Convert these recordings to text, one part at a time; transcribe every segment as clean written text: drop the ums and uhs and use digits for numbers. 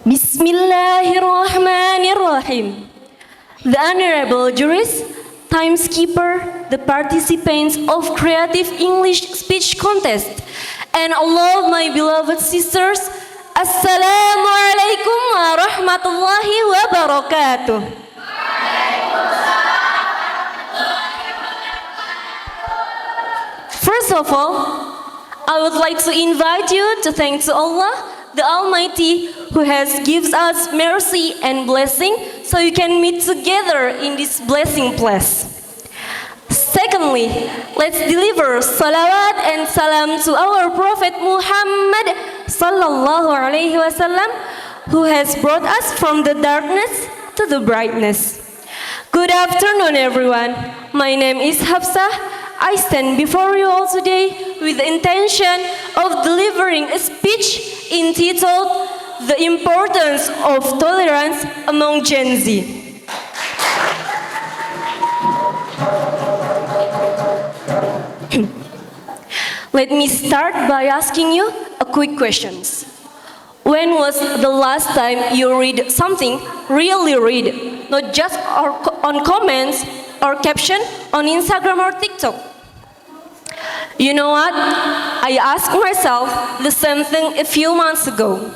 Bismillahirrahmanirrahim. The honorable jurist, timeskeeper, the participants of Creative English Speech Contest, and all of my beloved sisters, Assalamualaikum warahmatullahi wabarakatuh. First of all, I would like to invite you to thank to Allah, the Almighty, who has gives us mercy and blessing, so you can meet together in this blessing place. Secondly, let's deliver salawat and salam to our Prophet Muhammad sallallahu alaihi wasallam, who has brought us from the darkness to the brightness. Good afternoon, everyone. My name is Hafsah. I stand before you all today with the intention of delivering a speech entitled The Importance of Tolerance Among Gen Z. Let me start by asking you a quick question. When was the last time you read something, really read, not just on comments or caption on Instagram or TikTok? You know what? I asked myself the same thing a few months ago.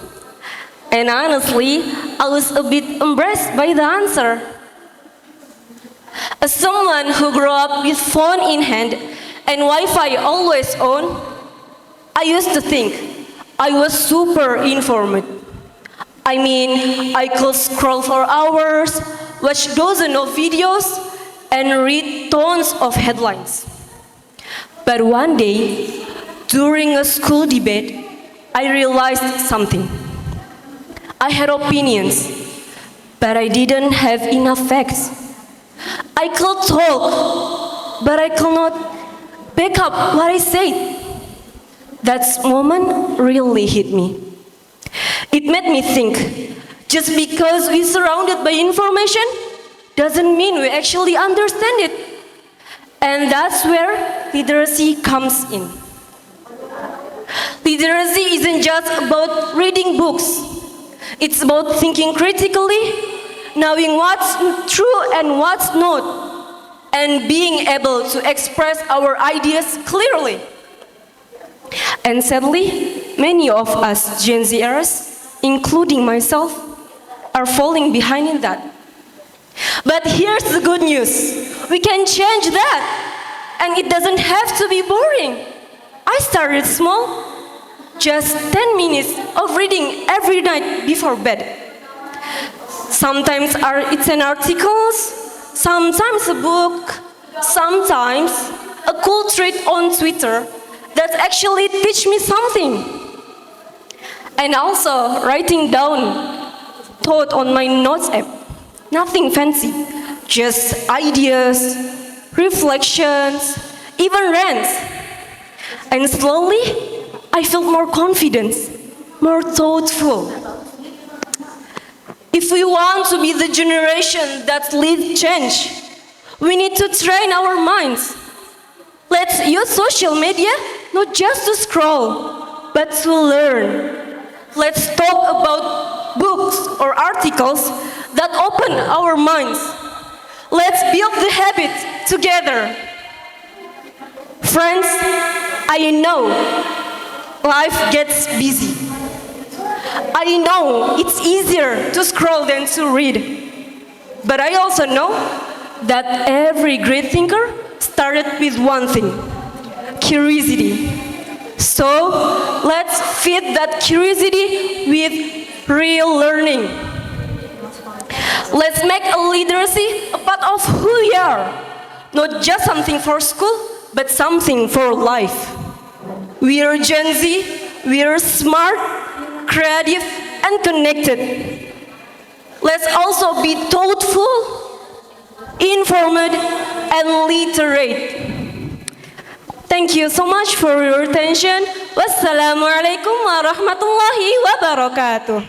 And honestly, I was a bit embarrassed by the answer. As someone who grew up with phone in hand and Wi-Fi always on, I used to think I was super informed. I mean, I could scroll for hours, watch dozens of videos, and read tons of headlines. But one day, during a school debate, I realized something. I had opinions, but I didn't have enough facts. I could talk, but I could not back up what I said. That moment really hit me. It made me think, just because we're surrounded by information doesn't mean we actually understand it. And that's where literacy comes in. Literacy isn't just about reading books. It's about thinking critically, knowing what's true and what's not, and being able to express our ideas clearly. And sadly, many of us Gen Zers, including myself, are falling behind in that. But here's the good news. We can change that. And it doesn't have to be boring. I started small. Just 10 minutes of reading every night before bed. Sometimes it's an article, sometimes a book, sometimes a cool tweet on Twitter that actually teach me something. And also writing down thought on my notes app. Nothing fancy, just ideas, reflections, even rants. And slowly, I felt more confident, more thoughtful. If we want to be the generation that leads change, we need to train our minds. Let's use social media not just to scroll, but to learn. Let's talk about books or articles that open our minds. Let's build the habit together. Friends, I know life gets busy. I know it's easier to scroll than to read. But I also know that every great thinker started with one thing: curiosity. So let's feed that curiosity with real learning. Let's make a literacy a part of who we are. Not just something for school, but something for life. We are Gen Z, we are smart, creative, and connected. Let's also be thoughtful, informed, and literate. Thank you so much for your attention. Wassalamualaikum warahmatullahi wabarakatuh.